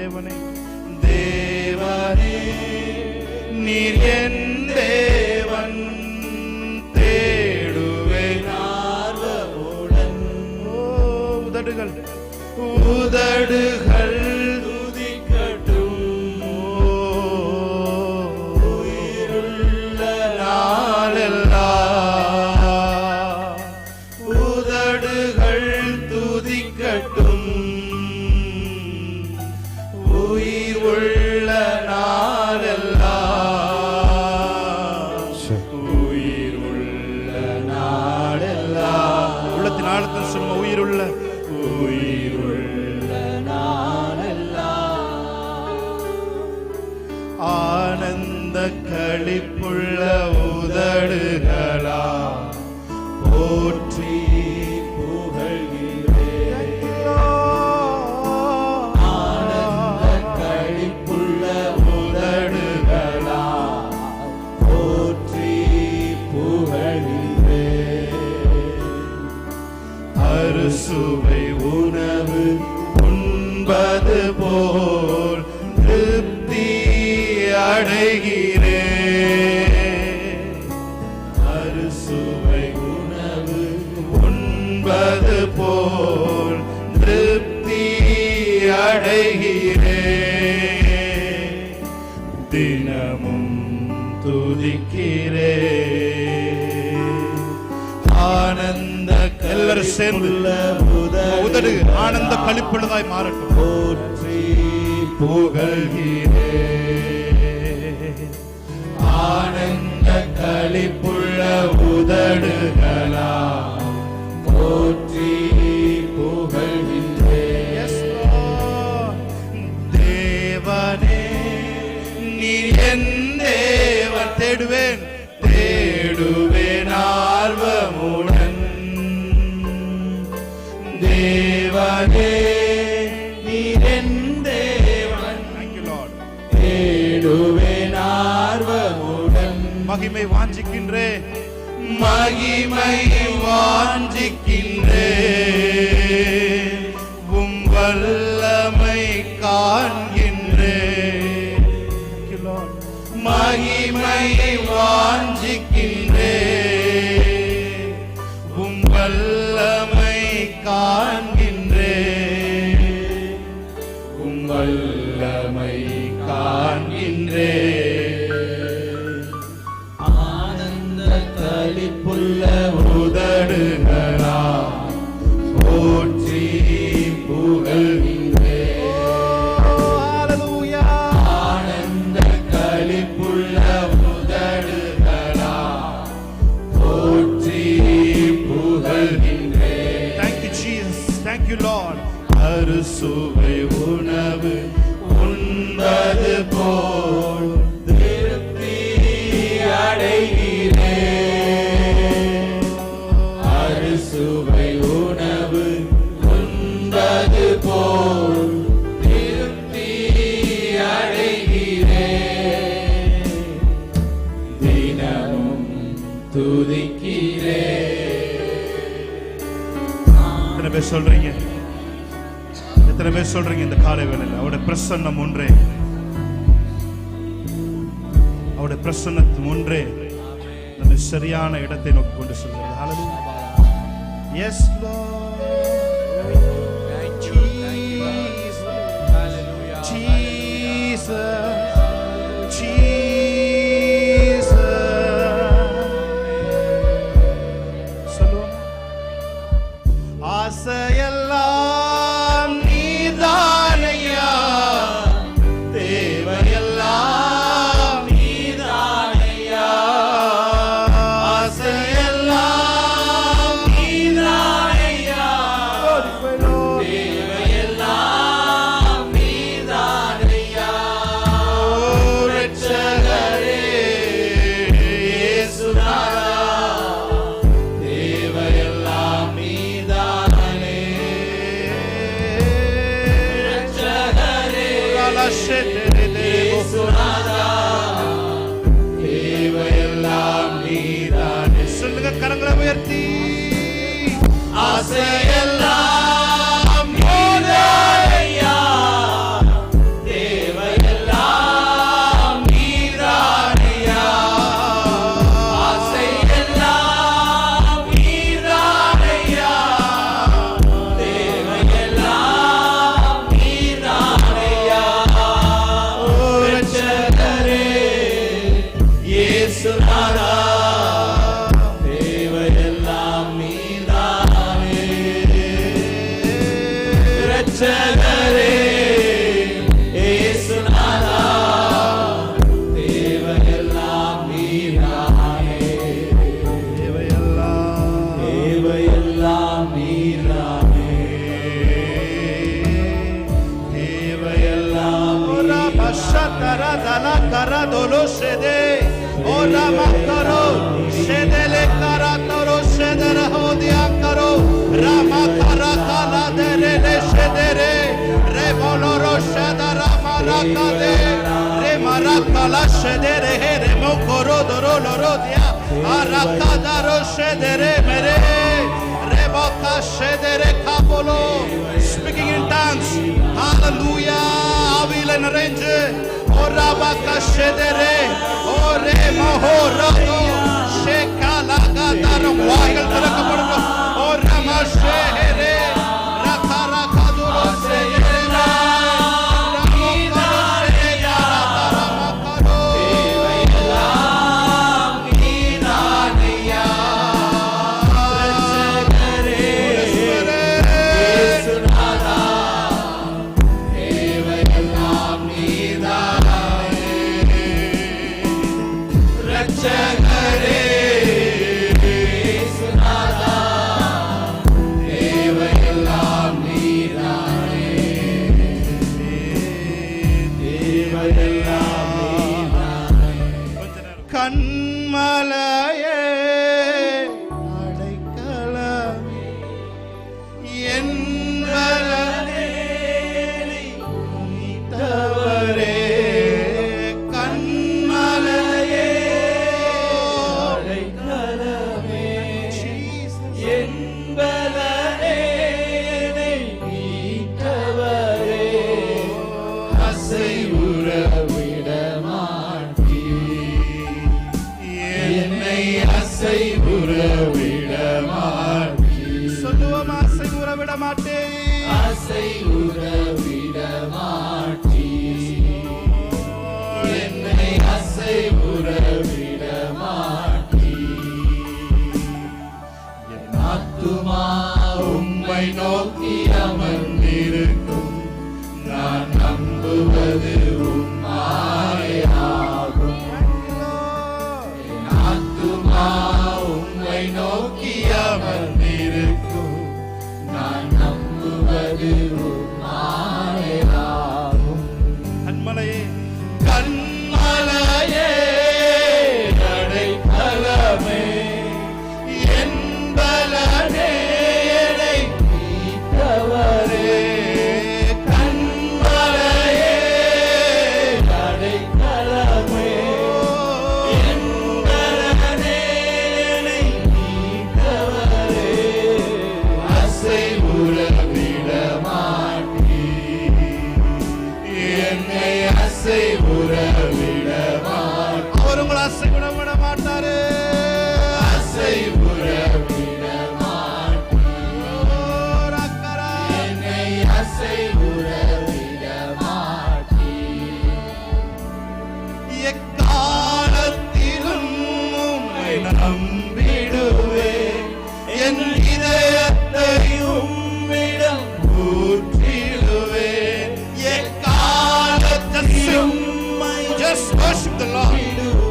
தேவனே தேவனே நீர் என் தேவன், தேடுவேன் ஆர்வமுடன். உதடுகள் உதடுகள் துதிக்கட்டும், உயிருள்ள நாளெல்லாம் உதடுகள் துதிக்கட்டும், உயிர் உள்ள நாளெல்லாம், உயிர் உள்ள நாளெல்லாம். உள்ளத்தின் ஆழத்தில் சொல்லுங்க, உயிருள்ள உயிருள்ள நாளெல்லாம். ஆனந்த களிப்புள்ள உதடுகளா போற்றி புகழ்கிறேன். ஆனந்த களிப்புள்ள உதடுகளா போற்றி புகழ்கிறேன். அறுசுவை உணவு உண்பது போல் திருப்தி அடைகிறேன். அறுசுவை உணவு உண்பது போல் திருப்தி அடைகிறேன். தினமும் துதிக்கிறேன். ஆனந்த எல்லாரும் சேர்ந்து உதடு ஆனந்த களிப்புள்ளதாய் மாறட்டும். போற்றி புகழ்கிறேன். ஆனந்த களிப்புள்ள உதடுகளா போற்றி புகழ்கிறேன். தேவனே நீர் என் தேவன், தேடுவேன் தேடுவேன் ஆர்வமுடன். தேவனே நீர் என் தேவன், தேடுவேன் ஆர்வமுடன். மகிமை வாஞ்சிக்கின்றேன், மகிமை வாஞ்சிக்கின்றேன், உம் வல்லமை காண்கின்றேன். மகிமை வாஞ்சிக்கின்றேன், உம் வல்லமை காண்கின்றேன், உம் வல்லமை காண்கின்றேன். ஆனந்த களிப்புள்ள உதடுகளா போற்றி புகழ்கின்றேன். ஆனந்த களிப்புள்ள உதடுகளா போற்றி புகழ்கின்றேன். Thank you Jesus, thank you Lord. அறுசுவை உணவு உண்பது போல் திருப்தி அடைகிறேன். அறுசுவை உணவு உண்பது போல் திருப்தி அடைகிறேன். தினமும் துதிக்கிறேன். எத்தனை பேர் சொல்றீங்க? எத்தனை பேர் சொல்றீங்க இந்த காலை வேளையில் அவருடைய பிரசன்னம் ஒன்றே, அவருடைய பிரசன்னத்தின் ஒன்றே நம்ம சரியான இடத்தை நோக்கி கொண்டு செல்கிறது. ஹல்லேலூயா. Yes Lord. Thank you. Hallelujah. Jesus. Jesus. சொல்லுவோம். ஆசையெல்லாம் நீதானையா, தேவையெல்லாம் நீதானையா. ஆசையெல்லாம் நீதானையா, தேவையெல்லாம் நீதானையா. இரட்சகரே இயேசுநாதா, தேவையெல்லாம் நீதானே. இரட்சகரே இயேசுநாதா, தேவையெல்லாம் நீதானே. சொல்லுங்க கரங்களை உயர்த்தி. ஆசையெல்லாம் நீதானையா, la shedere here mokoro doro lorodia arakadaro shedere mere reboka shedere kapolo. Speaking in tongues. Hallelujah. Avile narenje orabaka shedere ore mohorado shekala gadaro வாய்கள் திறக்கப்படட்டும். orama shehere rakara kaduro shedere கண்மலையே அடைக்கலமே என்பலனே நீத்தவரே கண்மலையே அடைக்கலமே என்பலனே நீத்தவரே அசைவுற சொல்லுவோம். ஆசை உறவிட மாட்டேன். ஆசை உறவிட மாட்டேன். என்னை ஆசை உறவிட மாட்டேன். என் ஆத்துமா உம்மை நோக்கி அமர்ந்திருக்கும். நான் நம்புவது உம்மாயாகும். என் ஆத்துமா உம்மை நோக்கி அமர்ந்திருக்கும். நான் நம்புவது உம்மாயாகும். கண்மலையே கண்மலையே அடைக்கலமே என்பலனே என்னை மீட்டவரே கண்மலையே அடைக்கலமே என்பலனே என்னை மீட்டவரே அசை உறவிட மாட்டீர். என்னை அசை உறவிட மாட்டீர். அவர் உங்களை அசை விட மாட்டாரு. அசை உறவிட மாட்டீர். என்னை அசை உறவிட மாட்டீர். எக்காலத்திலும் உம்மை நம்பிடுவேன். என் இதயத்தை உம்மிடம் ஊற்றிடுவேன். எக்காலத்திலும் just worship the Lord.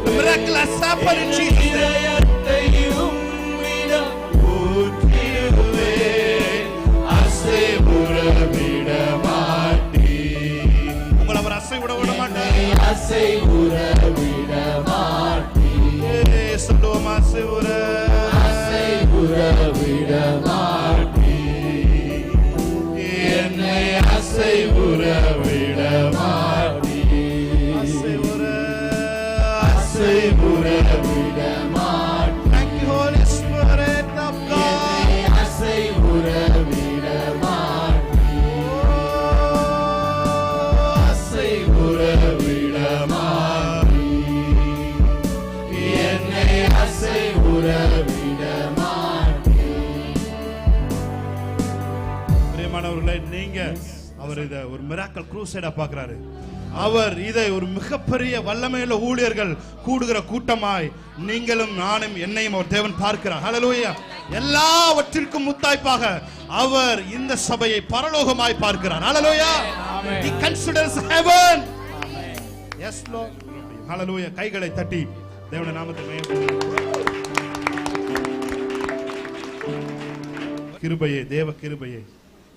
The miracle has happened in Jesus' name. இதயத்தை உம்மிடம் ஊற்றிடுவேன். அசை உறவிட மாட்டீர். உங்களை அவர் அசை விட மாட்டார். அசை உறவிட மாட்டீர். சொல்லுவோம். அசை உறவிட மாட்டீர். என்னை அசை உறவிட மாட்டீர். அசை உறவிட மாட்டீர். Thank you, Holy Spirit of God. அசை உறவிட மாட்டீர். அசை உறவிட மாட்டீர். என்னை அசை உறவிட மாட்டீர். பிரியமானவர்களே, நீங்க அவர் இதை ஒரு மிராக்கல் க்ரூசைடா பார்க்கிறாரு. அவர் இதை ஒரு மிகப்பெரிய வல்லமையுள்ள ஊழியர்கள் கூடுகிற கூட்டமாய் நீங்களும் நானும் என்னையும் அவர் தேவன் பார்க்கிறார். ஹல்லேலூயா. எல்லாவற்றிற்கும் முத்தாய்ப்பாக அவர் இந்த சபையை பரலோகமாய் பார்க்கிறார். ஹல்லேலூயா. He considers heaven. Yes Lord. ஹல்லேலூயா. கைகளை தட்டி தேவனுடைய நாமத்தை மகிமைப்படுத்துங்கள். கிருபையே, தேவ கிருபையே,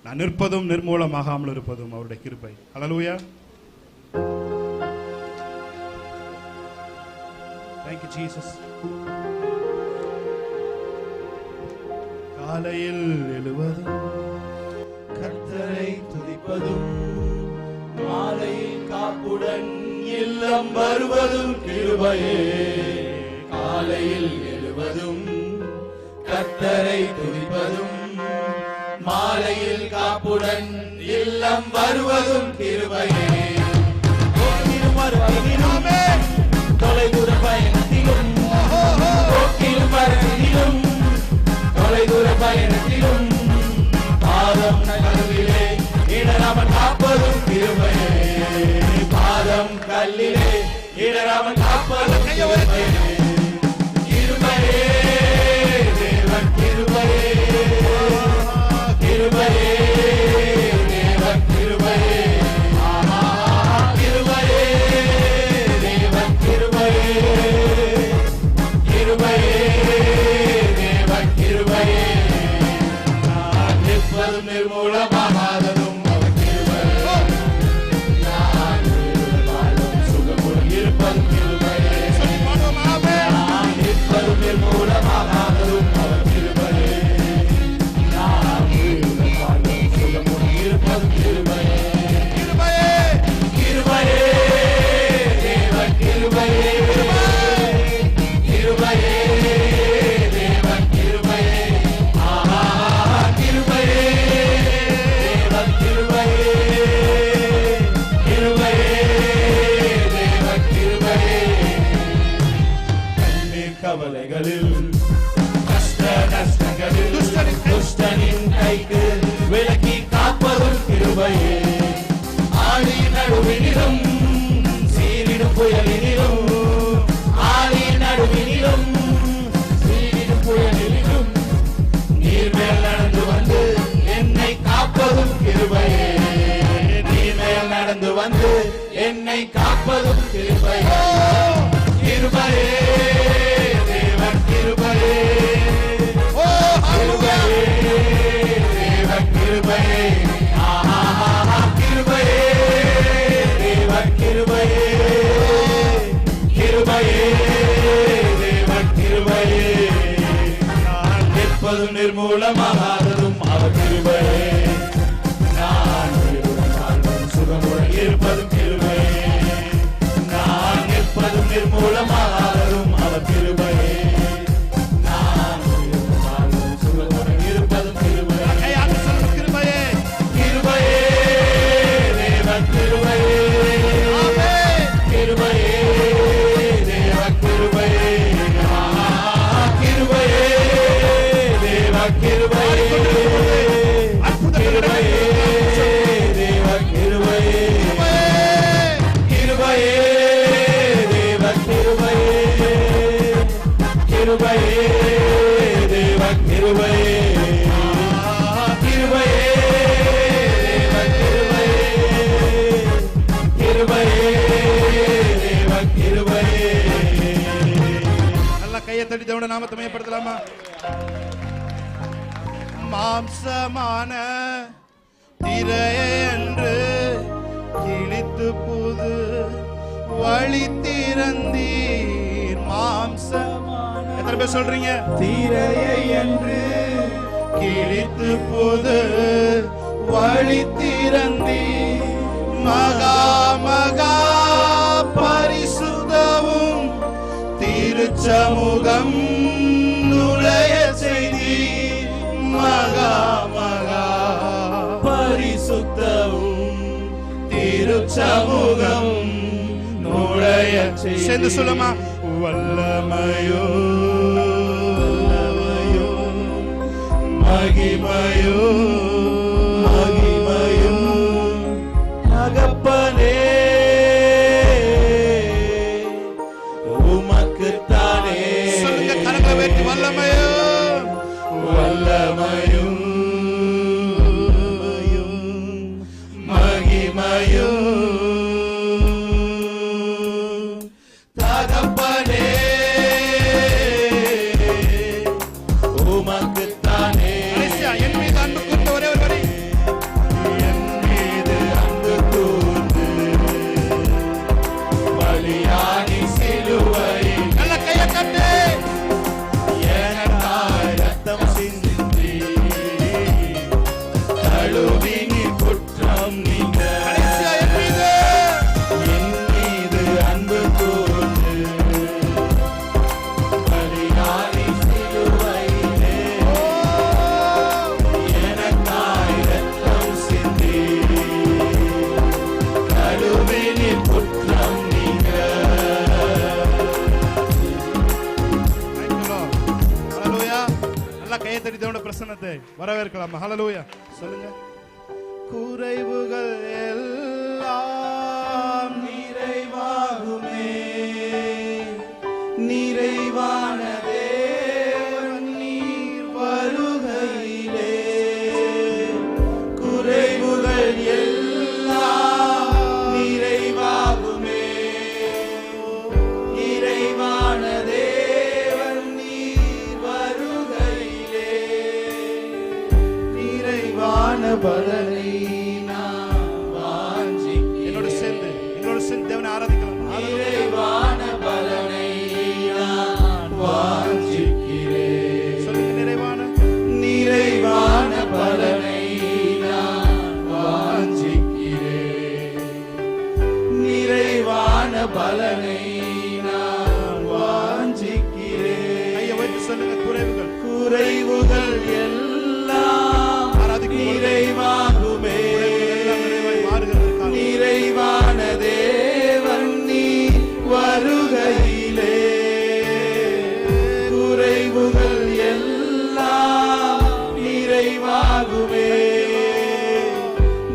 நான் நிற்பதும் நிர்மூலமாகாமல் இருப்பதும் அவருடைய கிருபை. ஹல்லேலூயா. Thank you Jesus. காலையில் எழுவதும் கர்த்தரை துதிப்பதும் மாலையில் காப்புடன் இல்லம் வருவதும் கிருபையே, காலையில் எழுவதும் கர்த்தரை துதிப்பதும், மாலையில் காப்புடன் இல்லம் வருவதும் கிருபையே. போக்கிலும் வருவதிலும் தொலைதூர பயணத்திலும், போக்கிலும் வருவதிலும் தொலைதூர பயணத்திலும், பாதம் கல்லிலே இடராமல் காப்பதும் கிருபையே, பாதம் கல்லிலே இடராமல் காப்பதும் கிருபையே. கிருபையே தேவன் கிருபையே, கிருபையே தேவன் கிருபையே, கிருபையே தேவன் கிருபையே, கிருபையே தேவன் கிருபையே. நான் நிற்பதும் நிர்மூலமாகாததும் அவர் கிருபையே, நான் வாழும் சுகமுடன் இருப்பதும் கிருபையே, நான் நிற்பதும் நிர்மூலமாகாததும் அவர் கிருபையே, நான் வாழும் சுகமுடன் இருப்பதும் கிருபையே. கிருபையே தேவன் கிருபையே, கிருபையே தேவன் கிருபையே, கிருபையே தேவன் கிருபையே, கிருபையே தேவன் கிருபையே. கண்ணீர் கவலைகளில் கஷ்ட நஷ்டங்களில் துஷ்டனின் கைக்கு விலக்கி காப்பதும் கிருபையே, ஆழி நடுவினிலும் சீரிடும் புயலினிலும், ஆழி நடுவினிலும் சீரிடும் புயலினிலும், நீர் மேல் நடந்து வந்து என்னை காப்பதும் கிருபையே, நீர் மேல் நடந்து வந்து என்னை காப்பதும் கிருபையே. கிருபையே தேவன் கிருபையே, கிருபையே தேவன் கிருபையே, கிருபையே தேவன் கிருபையே, கிருபையே தேவன் கிருபையே. நான் நிற்பதும் நிர்மூலமாகாததும் அவர் கிருபையே, நான் உயிருடன் வாழ்வதும் சுகமுடன் இருப்பதும் கிருபையே, நான் நிற்பதும் நிர்மூலமாகாததும் அவர் கிருபையே, நான் உயிருடன் வாழ்வதும் சுகமுடன் இருப்பதும் கிருபையே. கிருபையே கிருபையே தேவன் கிருபையே, கிருபையே தேவன் கிருபையே, கிருபையே தேவன் கிருபையே, கிருபையே தேவன் கிருபையே, கிருபையே தேவன் கிருபையே, கிருபையே தேவன் கிருபையே, கிருபையே தேவன் கிருபையே, கிருபையே தேவன் கிருபையே. நல்லா கையை தட்டி தேவனுடைய நாமத்தை மகிமைப்படுத்தலாமா? மாம்சமான திரையை என்று கிழித்து புது வழி திறந்தீர். மாம்சமான எத்தனை பேர் சொல்றீங்க? திரையை என்று கிழித்து புது வழி திறந்தீர். மகா மகா பரிசுத்தமும் திருச்சமூகம் நுழைய செய்தி. மகா மகா பரிசுத்தமும் திருச்சமூகம் நுழைய செய்தி. சேர்ந்து சொல்லுமா? வல்லமையோ மகிமையோ மகிமையோ தகப்பனே உமக்குத்தானே. சொல்லுங்க, கரங்களை உயர்த்தி. வல்லமையோ வல்லமையும் மகிமையும் தகப்பனே உமக்குத்தானே. என் மீது அன்பு கூர்ந்த ஒரே ஒரு வரி. என் மீது அன்பு கூர்ந்து பலியானி சிலுவை நல்ல கையை தட்டு. எனக்காக கையத்தடி தேவனுடைய பிரசன்னத்தை வரவேற்கலாம். ஹல்லேலூயா சொல்லுங்க. குறைவுகள் எல்லாம் நிறைவாகுமே, நிறைவான தேவன் நீர் வருகையிலே. குறைவுகள் எல்லாம் நிறைவாகுமே, நிறைவான தேவன் நீர் வருகையிலே. நிறைவான பலனை நான் வாஞ்சிக்கிறேன். என்னோட சேர்ந்து தேவனை ஆராதிக்கலாம். நிறைவான பலனை நான் வாஞ்சிக்கிறேன். சொல்லுங்க. நிறைவான பலனை நான் வாஞ்சிக்கிறேன். நிறைவான பலனை நான் வாஞ்சிக்கிறேன். கையை வைத்து சொல்லுங்க. குறைவுகள் எல்லாம் நிறைவாகுமே, நிறைவான தேவன் நீர் வருகையிலே. குறைவுகள் எல்லாம் நிறைவாகுமே,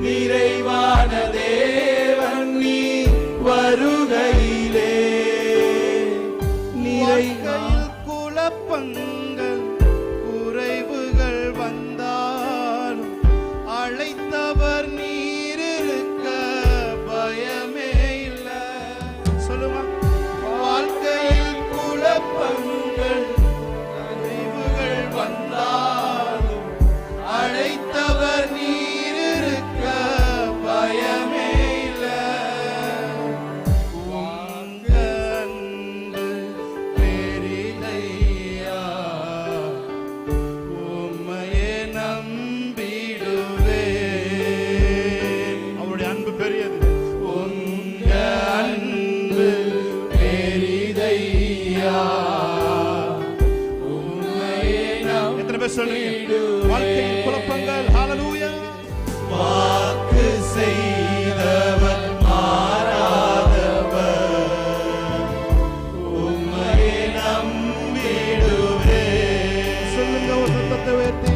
நிறைவான தேவன் நீர் வருகையிலே. வாழ்க்கையில் குழப்பங்கள் குறைவுகள் வந்தாலும் அழைத்தவர் நீர் இருக்க பயமே இல்லை. சொல்லுமா. வாழ்க்கையில் குழப்பங்கள் குறைவுகள் வந்தாலும் அழைத்தவர் நீர் இருக்க பயமே இல்லை. உங்க அன்பு பெரிதையா, உம்மையே நம்பிடுவேன். அவருடைய அன்பு பெரியது. உங்க அன்பு பெரிதையா, உம்மையே எத்தனை பேர் சொல்றீங்க? வாழ்க்கையில் குழப்பங்கள். ஹல்லேலூயா. வாக்கு செய்தவர் மாறாதவர், உம்மையே நம்பிடுவேன். சொல்லுங்க ஒரு சத்தத்தை உயர்த்தி.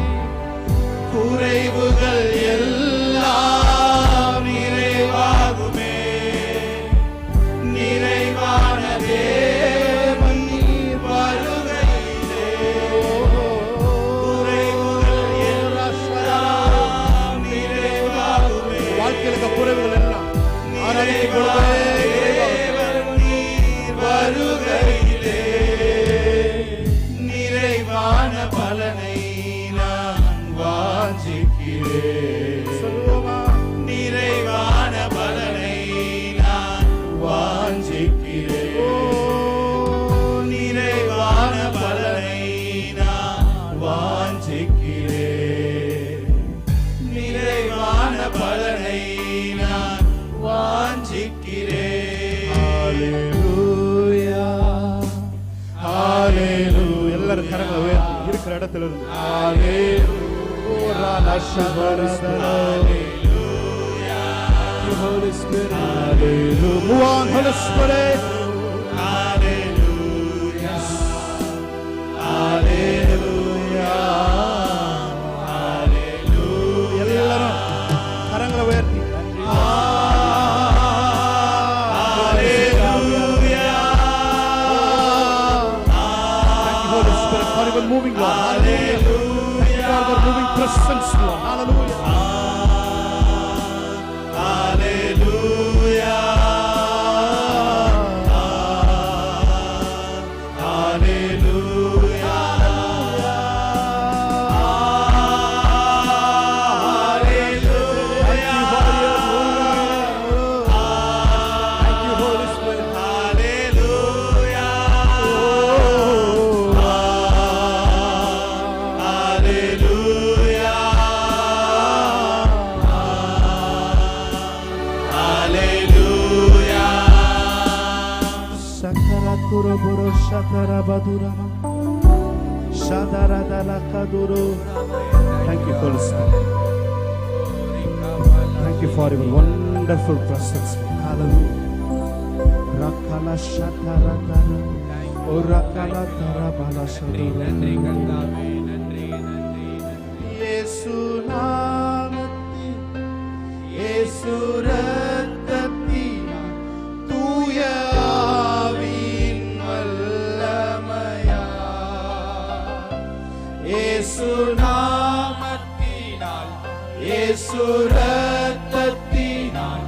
குறைவுகள் எல்லாம் நிறைவாகுமே, நிறைவான தேவன் நீர் வருகையிலே. குறைவுகள் எல்லாம் நிறைவாகுமே, வாழ்க்கையில் இருக்க குறைவுகள் எல்லாம் ஆராதிக்கும் தேவன் நீர் வருகையிலே. நிறைவான பலனை நான் வாஞ்சிக்கிறேன். சொல்லுவோமா. நிறைவான பலனை நான் வாஞ்சிக்கிறேன். நிறைவான பலனை நான் வாஞ்சிக்கிறேன். நிறைவான பலனை நான் வாஞ்சிக்கிறேன். ஹல்லேலூயா, ஹல்லேலூயா. எல்லாரும் கரங்களை உயர்த்தி இருக்கிற இடத்துல இருந்து. ஹல்லேலூயா, Holy Spirit. Hallelujah. Move on, Holy Spirit. Hallelujah. Hallelujah. Hallelujah. எல்லாரும் கரங்களை உயர்த்தி. Moving Lord. Hallelujah. Thank you for the moving presence, Lord. Hallelujah. Hallelujah. Hallelujah. Thank you, Holy Spirit. Turoboro Shakarabadurama Shadaradalakaduru. Thank you, Holy Spirit. Thank you for your wonderful presence. Hallelujah. Rakala Shakaradara Orakala Tarabala Shadara. இயேசு நாமத்தினால் இயேசு ரத்தத்தினால்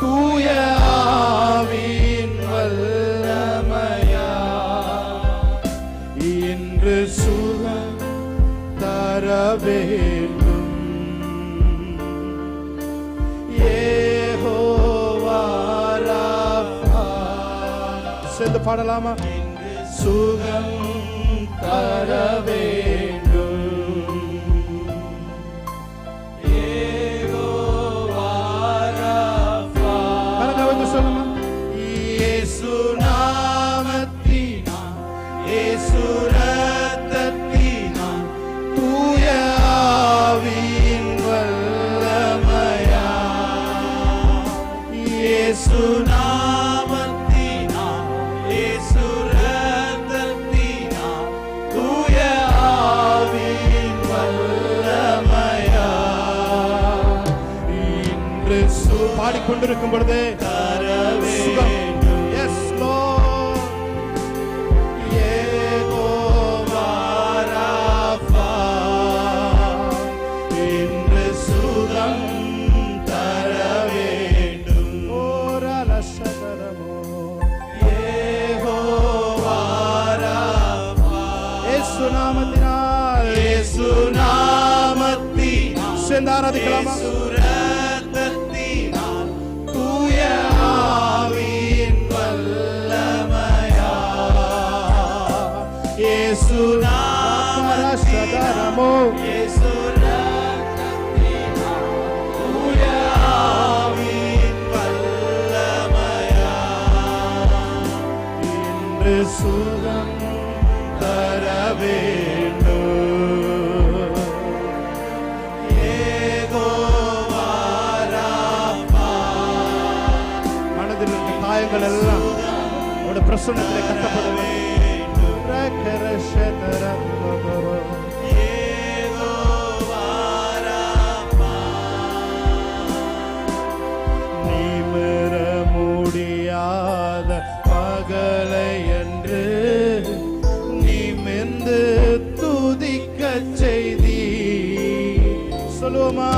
தூய ஆவியின் வல்லமையா இன்று சுகம் தர வேண்டும். யெகோவா ராஃபா. சேர்ந்து பாடலாமா? சுகம் தர வேண்டும். யெகோவா ராஃபா. கரங்களை வந்து சொல்லுமா? இயேசு நாமத்தினால் இயேசு ரத்தத்தினால் தூய ஆவியின் வல்லமையா இயேசு நாமத்தினால் இயேசு ரத்தத்தினால் தூய ஆவியின் வல்லமையா இன்று பாடிக்கொண்டிருக்கும் பொழுதே சுகம். Yes, Lord. யெகோவா ராஃபா. இன்று சுகம் தர வேண்டும். யெகோவா ராஃபா. இயேசு நாமத்தினால் இயேசு நாமத்தினால் சேர்ந்து ஆராதிக்கலாமா? ரத்தத்தினால் தூய ஆவியின் வல்லமையா இயேசு நாமத்தினால் இயேசு ரத்தத்தினால் தூய ஆவியின் வல்லமையா இன்று சுகம் தர வேண்டும். யெகோவா ராஃபா. மனதில் இருக்க காயங்கள் எல்லாம் அவருடைய பிரசன்னத்திலே கட்டப்பட வேண்டும். யெகோவா ராஃபா. நிமிர முடியாத பகலை என்று நிமிர்ந்து துதிக்க செய்தி. சொல்லுவோமா?